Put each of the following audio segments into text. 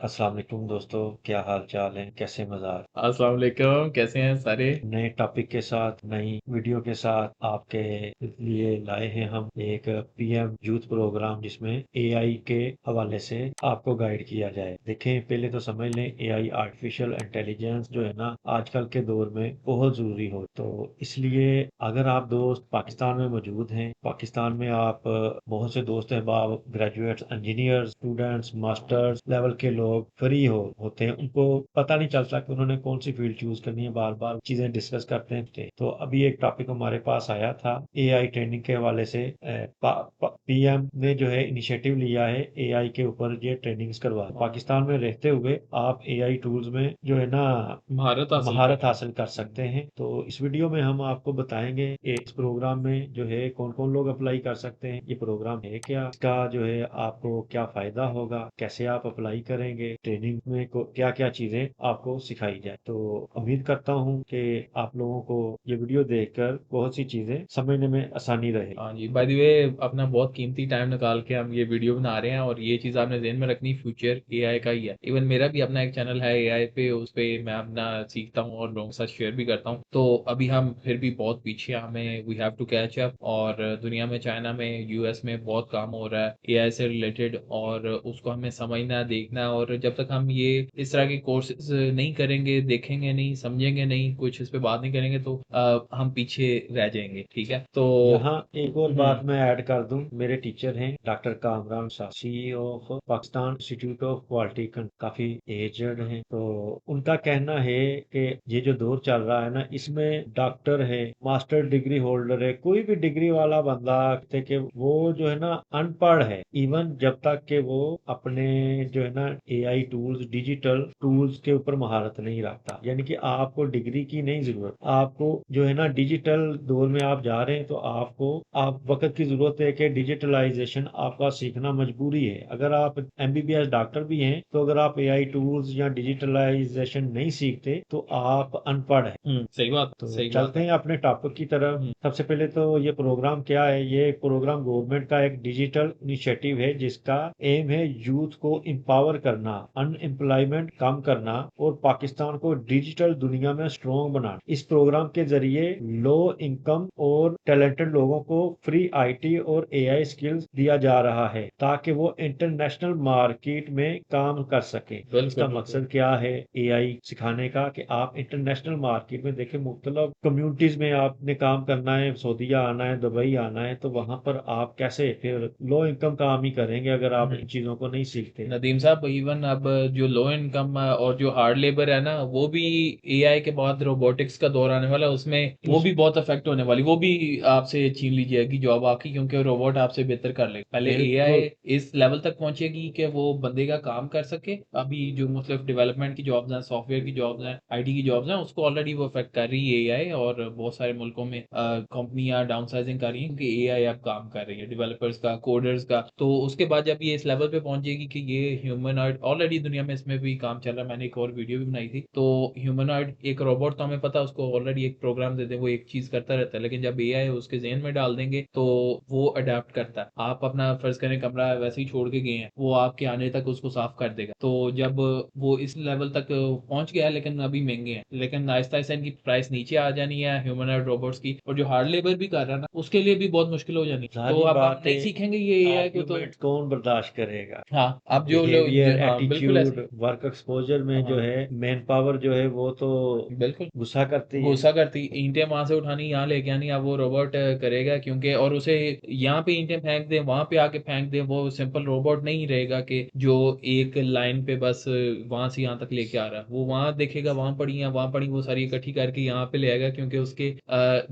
अस्सलाम वालेकुम दोस्तों, क्या हाल चाल है? कैसे मज़ाज? अस्सलाम वालेकुम, कैसे हैं सारे? नए टॉपिक के साथ, नई वीडियो के साथ आपके लिए लाए हैं हम एक पीएम यूथ प्रोग्राम जिसमें एआई के हवाले से आपको गाइड किया जाए। देखें, पहले तो समझ लें एआई आर्टिफिशियल इंटेलिजेंस जो है ना आजकल के दौर में बहुत ज़रूरी हो। तो इसलिए अगर आप दोस्त पाकिस्तान में मौजूद हैं, पाकिस्तान में आप बहुत से दोस्त अहबाब graduates, engineers, students, masters level के लोग फ्री होते हैं, उनको पता नहीं चलता कि उन्होंने कौन सी फील्ड चूज करनी है, बार बार चीजें डिस्कस करते हैं। तो अभी एक टॉपिक हमारे पास आया था एआई ट्रेनिंग के हवाले से। पीएम ने जो है इनिशिएटिव लिया है एआई के ऊपर ये ट्रेनिंग्स करवा। पाकिस्तान में रहते हुए आप एआई टूल्स में जो है ना महारत हासिल कर महारत रहे हैं। हासिल कर सकते हैं। तो इस वीडियो में हम आपको बताएंगे इस प्रोग्राम में जो है कौन कौन लोग अप्लाई कर सकते हैं, ये प्रोग्राम है क्या, इसका जो है आपको क्या फायदा होगा, कैसे आप अप्लाई करेंगे, ट्रेनिंग में क्या क्या चीजें आपको सिखाई जाए। तो उम्मीद करता हूँ कि आप लोगों को ये वीडियो देखकर बहुत सी चीजें समझने में आसानी रहे। हाँ जी, बाय द वे, अपना बहुत कीमती टाइम निकाल के हम ये वीडियो बना रहे हैं और ये चीज़ आपने ज़हन में रखनी, फ्यूचर एआई का ही है। इवन मेरा भी अपना एक चैनल है एआई पे, उस पे मैं अपना सीखता हूँ और लोगों के साथ शेयर भी करता हूँ। तो अभी हम फिर भी बहुत पीछे हैं, हमें we have to catch up. और दुनिया में, चाइना में, यूएस में बहुत काम हो रहा है एआई से रिलेटेड, और उसको हमें समझना है, देखना है। और जब तक हम ये इस तरह के कोर्सेज नहीं करेंगे, देखेंगे नहीं, समझेंगे नहीं, कुछ इस पे बात नहीं करेंगे, तो हम पीछे रह जाएंगे। ठीक है, तो यहाँ एक और बात हम्म। मैं ऐड कर दूं, मेरे टीचर हैं doctor Kamran Shah, CEO of Pakistan institute of quality, काफी एजड हैं। तो उनका कहना है कि ये जो दौर चल रहा है ना, इसमें डॉक्टर है, मास्टर डिग्री होल्डर है, कोई भी डिग्री वाला बंदा थे कि वो जो है ना अनपढ़ है, इवन जब तक कि वो अपने जो है ना एआई टूल्स, डिजिटल टूल्स के ऊपर महारत नहीं रखता। यानी कि आपको डिग्री की नहीं जरूरत, आपको जो है ना डिजिटल दौर में आप जा रहे हैं तो आपको आप वक्त की जरूरत है कि डिजिटलाइजेशन आपका सीखना मजबूरी है। अगर आप एमबीबीएस डॉक्टर भी हैं तो अगर आप एआई टूल्स या डिजिटलाइजेशन नहीं सीखते तो आप अनपढ़ हैं। सही बात, तो सही बात चलते है। हैं अपने टॉपिक की तरफ। हम्म। सबसे पहले तो ये प्रोग्राम क्या है? ये प्रोग्राम गवर्नमेंट का एक डिजिटल इनिशिएटिव है जिसका एम है यूथ को एम्पावर करना, अनएम्प्लॉयमेंट कम करना और पाकिस्तान को डिजिटल दुनिया में स्ट्रॉन्ग बनाना। इस प्रोग्राम के जरिए लो इनकम और टैलेंटेड लोगों को फ्री आईटी और एआई स्किल्स दिया जा रहा है ताकि वो इंटरनेशनल मार्केट में काम कर सके। बिल्कुल इसका बिल्कुल। मकसद क्या है एआई सिखाने का? कि आप इंटरनेशनल मार्केट में देखें, मुख्तलिफ कम्युनिटीज में आपने काम करना है, सऊदीया आना है, दुबई आना है, तो वहां पर आप कैसे फिर लो इनकम काम ही करेंगे अगर आप इन चीजों को नहीं सीखते। नदीम साहब, इवन अब जो लो इनकम और जो हार्ड लेबर है ना, वो भी एआई के बाद रोबोटिक्स का दौर आने वाला है, उसमें वो इस भी बहुत अफेक्ट होने वाली, वो भी आपसे छीन ली जाएगी जॉब आपकी, क्योंकि रोबोट आपसे बेहतर कर लेगा। पहले बिल्कुल एआई इस लेवल तक पहुंचेगी कि वो बंदे का काम कर सके। अभी जो मतलब डेवलपमेंट की जॉब्स हैं, सॉफ्टवेयर की जॉब्स हैं, आईटी की जॉब्स हैं, उसको ऑलरेडी वो अफेक्ट कर रही है एआई। और बहुत सारे मुल्कों में कंपनियां डाउनसाइजिंग कर रही हैं क्योंकि एआई अब काम कर रही है, डेवलपर्स का, कोडर्स का। तो उसके बाद जब ये इस लेवल पे पहुंचेगी कि ये ह्यूमनॉइड, ऑलरेडी दुनिया में इसमें भी काम चल रहा है, मैंने एक और वीडियो भी बनाई थी। तो ह्यूमनॉइड एक रोबोट, तो हमें पता है उसको ऑलरेडी एक प्रोग्राम देते हैं, वो एक चीज करता रहता है, लेकिन जब एआई उसके जेन में डाल देंगे तो वो अडेप्ट करता है। आप अपना फर्ज करें कमरा वैसे ही छोड़ के गए हैं, वो आपके आने तक उसको साफ कर देगा। तो जब वो इस लेवल तक पहुंच गया है, लेकिन अभी महंगे हैं, लेकिन आहिस्ता आहिस्ता इनकी प्राइस नीचे आ जानी है ह्यूमनॉइड रोबोट्स की। और जो हार्ड लेबर भी कर रहा है ना, उसके लिए भी बहुत मुश्किल हो जानी। तो सारी अब हम बात है, नहीं सीखेंगे ये एआई को तो। आर्ग्यूमेंट कौन बर्दाश्त करेगा? हाँ, अब जो लोग, बिहेवियर, हाँ बिल्कुल ऐसे। एटीट्यूड, वर्क एक्सपोजर में जो हाँ है मैन पावर जो है वो तो बिल्कुल। गुस्सा करती है। गुस्सा करती, ईंटें वहां से उठानी यहाँ लेके आनी, अब वो रोबोट करेगा, क्योंकि और उसे यहाँ पे ईंटें फेंक दे, वहां पे आके फेंक दे, वो सिंपल रोबोट नहीं रहेगा कि जो एक लाइन पे बस वहां से यहाँ तक लेके आ रहा है। वो वहां देखेगा, वहां पड़ी है, वहां पड़ी, वो सारी इकट्ठी करके यहाँ पे ले आएगा, क्योंकि उसके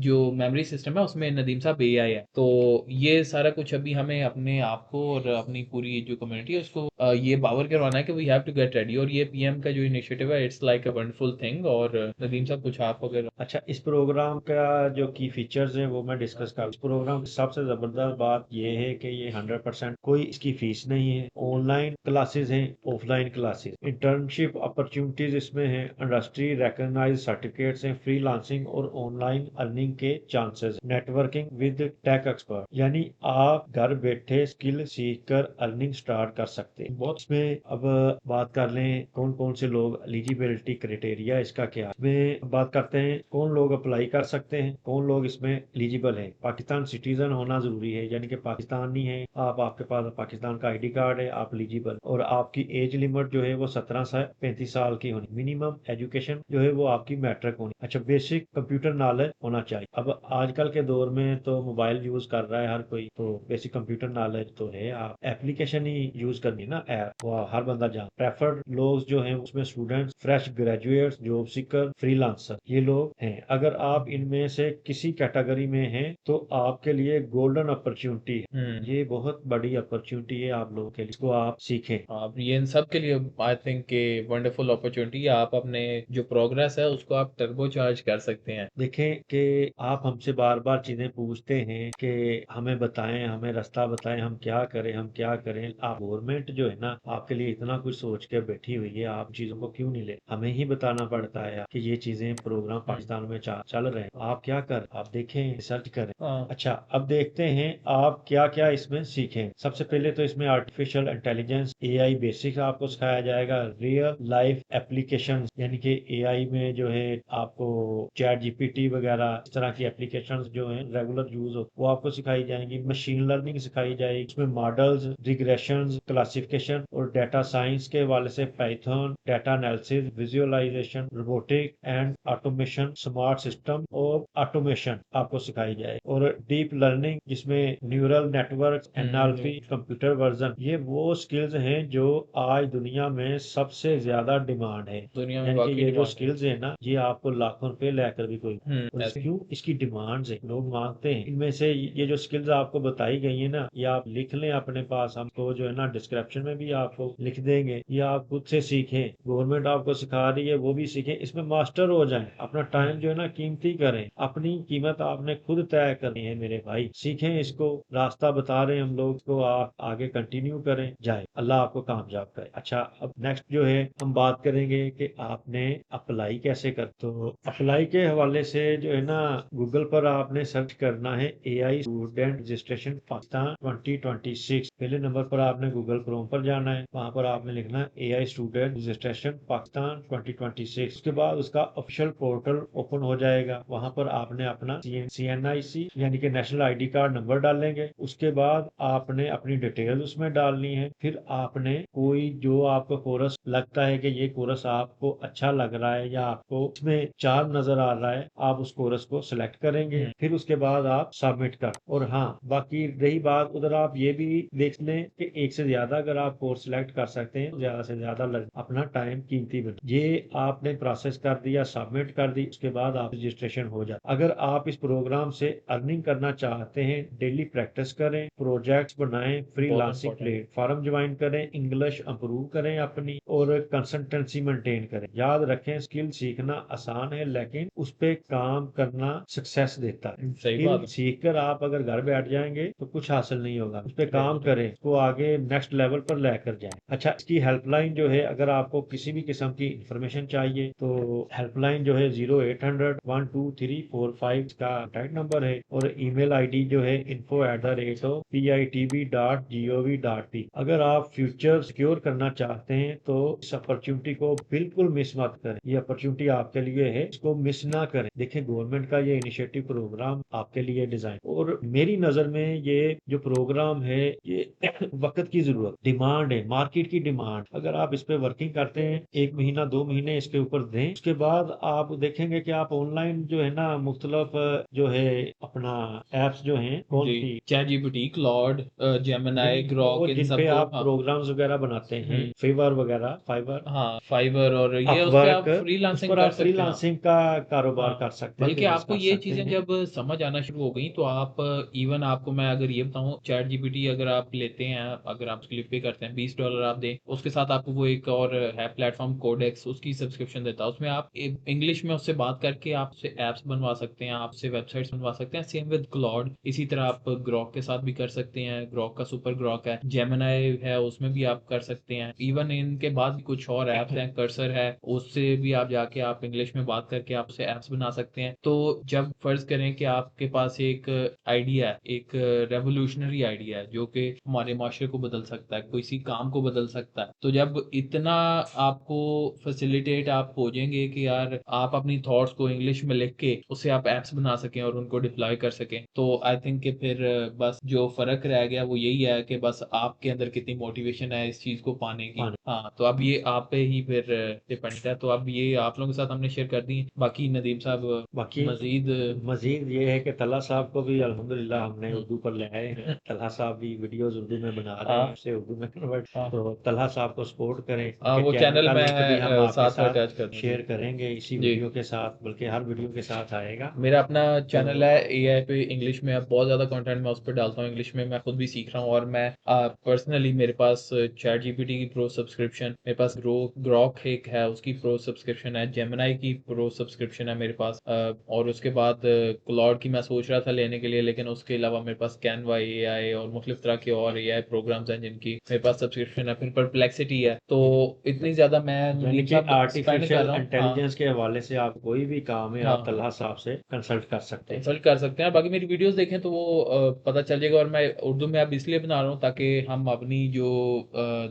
जो मेमोरी सिस्टम है उसमें नदीम साहब एआई है। तो ये सारा कुछ अभी हमें अपने आप को और अपनी पूरी जो कम्युनिटी है उसको ये बावर करवाना है कि we have to get ready. और ये पीएम का जो इनिशिएटिव है, it's like a wonderful thing. और नदीम साहब, कुछ आप अगर। अच्छा, इस प्रोग्राम का जो की फीचर्स हैं वो मैं डिस्कस कर। इस प्रोग्राम की सबसे जबरदस्त बात ये है कि ये 100% कोई इसकी फीस नहीं है, ऑनलाइन क्लासेस हैं, ऑफलाइन क्लासेस, इंटर्नशिप अपॉर्चुनिटीज इसमें हैं, इंडस्ट्री रिकॉग्नाइज्ड सर्टिफिकेट्स हैं, फ्रीलांसिंग और ऑनलाइन अर्निंग के chances, networking with tech expert. यानी आप घर बैठे स्किल सीख कर अर्निंग स्टार्ट कर सकते हैं। बहुत इसमें अब बात कर लें कौन कौन से लोग एलिजिबिलिटी क्राइटेरिया इसका क्या, इसमें बात करते हैं कौन लोग अप्लाई कर सकते हैं, कौन लोग इसमें एलिजिबल है। पाकिस्तान सिटीजन होना जरूरी है, यानी कि पाकिस्तानी है आप, आपके पास पाकिस्तान का आईडी कार्ड है, आप एलिजिबल, और आपकी एज लिमिट जो है वो 17 से 35 साल की होनी। मिनिमम एजुकेशन जो है वो आपकी मैट्रिक होनी। अच्छा, बेसिक कंप्यूटर नॉलेज होना चाहिए। अब आजकल के दौर में तो मोबाइल यूज कर रहा है हर कोई, तो बेसिक कंप्यूटर नॉलेज तो है। आप एप्लीकेशन ही यूज करनी है ना, ऐप वो हर बंदा जान। प्रेफर्ड लोग जो हैं उसमें students, fresh graduates, job seeker, freelancer, ये लोग हैं। अगर आप इनमें से किसी कैटेगरी में हैं तो आपके लिए गोल्डन अपॉर्चुनिटी है। ये बहुत बड़ी अपॉर्चुनिटी है आप लोगों के लिए, इसको आप सीखें। आप ये इन सब के लिए आई थिंक के वंडरफुल अपॉर्चुनिटी है। आप अपने जो प्रोग्रेस है उसको आप टर्बो चार्ज कर सकते हैं। देखें कि आप हमसे बार बार चीजें पूछते हैं कि हमें बताएं, हमें रास्ता बताएं, हम क्या करें, हम क्या करें। आप गवर्नमेंट जो है ना आपके लिए इतना कुछ सोच के बैठी हुई है, आप चीजों को क्यों नहीं ले, हमें ही बताना पड़ता है कि ये चीजें प्रोग्राम पाकिस्तान में चल रहे हैं। आप क्या कर, आप देखें, रिसर्च करें। हाँ। अच्छा, अब देखते हैं आप क्या क्या इसमें सीखें। सबसे पहले तो इसमें आर्टिफिशियल इंटेलिजेंस, एआई बेसिक्स आपको सिखाया जाएगा। रियल लाइफ एप्लीकेशन, यानी कि एआई में जो है आपको चैट जीपीटी वगैरह इस तरह की एप्लीकेशंस जो हैं रेगुलर यूज हो वो आपको सिखाई जाएंगी। मशीन लर्निंग सिखाई जाएगी, इसमें मॉडल्स, रिग्रेशंस, क्लासिफिकेशन और डाटा साइंस के हवाले से Python, data analysis, visualisation, robotic and automation, smart system और ऑटोमेशन आपको सिखाई जाए। और डीप लर्निंग जिसमें neural network, NLP, computer vision, ये वो स्किल्स हैं जो आज दुनिया में सबसे ज्यादा डिमांड है। दुनिया में यानी कि वाकई ये जो डिमांड है। स्किल्स है ना ये आपको लाखों रुपए लेकर भी कोई, और ऐसे क्यों, इसकी डिमांड है, लोग मांगते हैं। इनमें से ये जो स्किल्स आपको बताई गई है ना ये आप लिख लें अपने पास, हमको जो है ना डिस्क्रिप्शन में भी आपको लिख देंगे। ये आप खुद से सीखें, गवर्नमेंट आपको सिखा रही है वो भी सीखें, इसमें मास्टर हो जाएं। अपना टाइम जो है ना कीमती करें, अपनी कीमत आपने खुद तय करनी है मेरे भाई। सीखें इसको, रास्ता बता रहे हैं हम लोग, इसको आप आगे कंटिन्यू करें जाए, अल्लाह आपको कामयाब करे। अच्छा, अब नेक्स्ट जो है हम बात करेंगे कि आपने अप्लाई कैसे कर। तो अप्लाई के हवाले से जो है ना गूगल पर आपने सर्च करना है एआई स्टूडेंट रजिस्ट्रेशन पाकिस्तान 2026। पहले नंबर पर आपने गूगल क्रोम पर जाना है, वहां पर आपने लिखना है एआई स्टूडेंट रजिस्ट्रेशन पाकिस्तान 2026। उसके बाद उसका ऑफिशियल पोर्टल ओपन हो जाएगा, वहां पर आपने अपना CNIC यानी कि नेशनल आईडी कार्ड नंबर डालेंगे। उसके बाद आपने अपनी डिटेल उसमें डालनी है। फिर आपने कोई जो आपको कोर्स लगता है कि ये कोर्स आपको अच्छा लग रहा है या आपको इसमें चार्म नजर आ रहा है, आप उस कोर्स को सिलेक्ट करेंगे। फिर उसके बाद आप सबमिट कर। और हाँ, बाकी रही बात, उधर आप ये भी देख लें कि एक से ज्यादा अगर आप कोर्स सिलेक्ट कर सकते हैं, ज्यादा से ज्यादा अपना टाइम कीमती बना। ये आपने प्रोसेस कर दिया, सबमिट कर दी, उसके बाद आप रजिस्ट्रेशन हो जाए। अगर आप इस प्रोग्राम से अर्निंग करना चाहते हैं, डेली प्रैक्टिस करें, प्रोजेक्ट्स बनाएं, बहुत फ्रीलांसिंग इम्पोर्टेंट। प्लेटफॉर्म ज्वाइन करें, इंग्लिश इंप्रूव करें अपनी, और कंसिस्टेंसी मेंटेन करें। याद रखें स्किल सीखना आसान है लेकिन उस पे काम करना सक्सेस देता है। सही स्किल बात है। सीखकर आप अगर घर बैठ जाएंगे तो कुछ हासिल नहीं होगा, उस पे काम Right. करें, उसको आगे नेक्स्ट लेवल पर लेकर जाएं। अच्छा, इसकी हेल्पलाइन जो है, अगर आपको किसी भी किस्म की इंफॉर्मेशन चाहिए तो हेल्पलाइन जो है 0800-12345 का कॉन्टैक्ट नंबर है। और ईमेल आईडी जो है info@pitb.gov.p। अगर आप फ्यूचर सिक्योर करना चाहते हैं तो इस अपॉर्चुनिटी को बिल्कुल मिस मत करें। ये अपॉर्चुनिटी आपके लिए है, इसको मिस ना करें। देखिए गवर्नमेंट का ये इनिशिएटिव प्रोग्राम आपके लिए डिजाइन, और मेरी नजर में ये जो प्रोग्राम है ये वक्त की जरूरत, डिमांड है, मार्केट की डिमांड। अगर आप इस पे वर्किंग करते हैं, 1 महीना 2 महीने इसके ऊपर दें, उसके बाद आप देखेंगे कि आप ऑनलाइन जो है ना मुख्तलिफ जो है अपना एप्स जो हैं, कौन जी, सी चैट जीपीटी, क्लॉड, जेमिनाई, वो ग्रॉक, इन जिन पे सबको। आप हाँ। प्रोग्राम्स वगैरह बनाते हैं, हम्म। फेवर वगैरह, फाइवर, हाँ, फाइवर, और ये उस पे अपवर्क, आप उस फ्रीलांसिंग पर कर आप सकते हैं। फ्रीलांसिंग का कारोबार हाँ, कर सकते हैं, बल्कि बिजनेस आपको कर ये सकते चीजें हैं। जब समझ आना शुरू हो गई तो आप इवन आपको मैं अगर ये बताऊं, चैट जीपीटी अगर आप लेते हैं, अगर आप उसके लिए पे करते हैं $20 आप दें, उसके साथ आपको वो एक और है प्लेटफॉर्म कोडेक्स, उसकी सब्सक्रिप्शन देता है। उसमें आप इंग्लिश में उससे बात करके आप उससे एप्स बनवा सकते हैं, आपसे वेबसाइट्स बनवा सकते हैं। सेम विद क्लॉड, इसी तरह आप ग्रॉक के साथ भी कर सकते हैं। ग्रॉक का सुपर ग्रॉक है, जेमिनाई है, उसमें भी आप कर सकते हैं। इवन इनके बाद भी कुछ और ऐप्स हैं, कर्सर है, उससे भी आप जाके आप इंग्लिश में बात करके आप उससे एप्स बना सकते हैं। तो जब फर्ज करें कि आपके पास एक आइडिया है, एक रेवोल्यूशनरी आइडिया है जो कि हमारे माशरे को बदल सकता है, किसी काम को बदल बदल सकता है। तो जब इतना आपको फैसिलिटेट आप हो जाएंगे कि यार आप अपनी थॉट्स को इंग्लिश में लिख के उससे आप एप्स बना सकें और उनको डिप्लॉय कर सकें, तो आई थिंक कि फिर बस जो फर्क रह गया वो यही है कि बस आपके अंदर कितनी मोटिवेशन है इस चीज को पाने की। पाने। हाँ, तो अब ये आप पे ही फिर डिपेंड है। तो अब ये आप लोगों के साथ हमने शेयर कर दी। बाकी नदीम साहब बाकी मजीद मजीद ये है कि तला साहब को भी अल्हम्दुलिल्लाह हमने हम्म, उर्दू पर ले आए हैं। तला साहब भी वीडियोस उर्दू में बना रहे हैं, हाँ उसे उर्दू में कन्वर्ट। हाँ तो तला साहब को सपोर्ट करें, हाँ, उनके वो चैनल चैनल का मैं लिंक भी हम आपके साथ में साथ अटैच कर दूँ जी। शेयर करेंगे इसी जी, वीडियो के साथ, बल्कि हर वीडियो के साथ आएगा। मेरा अपना तो चैनल है एआई पे इंग्लिश में। अब बहुत ज़्यादा कंटेंट मैं उस पर डालता हूँ इंग्लिश में। मैं खुद भी सीख रहा हूँ और मैं पर्सनली मेरे पास चैट जीपीटी की प्रो सब्सक्रिप्शन, मेरे पास ग्रॉक एक है उसकी प्रो सब्सक्रिप्शन है, जेमिनाई की प्रो सब्सक्रिप्शन है मेरे पास, और उसके बाद क्लॉड की मैं सोच रहा था लेने के लिए, लेकिन उसके अलावा मेरे पास कैनवा एआई और मुख्तलिफ तरह के और एआई प्रोग्राम्स हैं जिनकी मेरे पास सब्सक्रिप्शन है। फिर परप्लेक्सिटी है। तो इतनी ज़्यादा मैं यानी नदीम कि साहब स्पेंड कर आर्टिफिशियल रहा हूँ। हाँ इंटेलिजेंस के हवाले से आप कोई भी काम है आप हाँ, तलहा साहब से कंसल्ट कर सकते हैं। कंसल्ट कर सकते हैं। बाकी मेरी वीडियोस देखें तो वो पता चल जाएगा। और मैं उर्दू में अब इसलिए बना रहा हूँ ताकि हम अपनी जो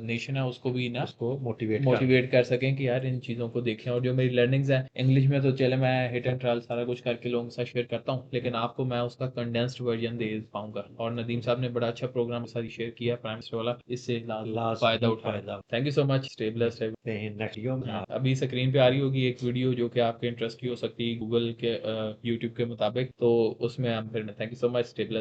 नेशन है उसको भी ना उसको मोटिवेट कर दें। मोटिवेट कर सकें कि यार इन चीज़ों को देखें। और जो मेरी लर्निंग्स हैं इंग्लिश में तो चले मैं हिट एंड ट्रायल सारा कुछ करके लोगों के साथ शेयर करता हूँ, लेकिन आपको मैं उसका कंडेंस्ड वर्जन दे पाऊंगा। और नदीम साहब ने बड़ा अच्छा प्रोग्राम सारी शेयर किया प्राइम मिनिस्टर वाला, इससे लाजमी फ़ायदा लाजमी उठाएं। फायदा thank you so much, stay blessed. उठाते हैं नेक्स्ट वीडियो में। अभी स्क्रीन पे आ रही होगी एक वीडियो जो कि आपके इंटरेस्ट की हो सकती है गूगल के यूट्यूब के मुताबिक, तो उसमें हम फिर thank you so much, stay blessed.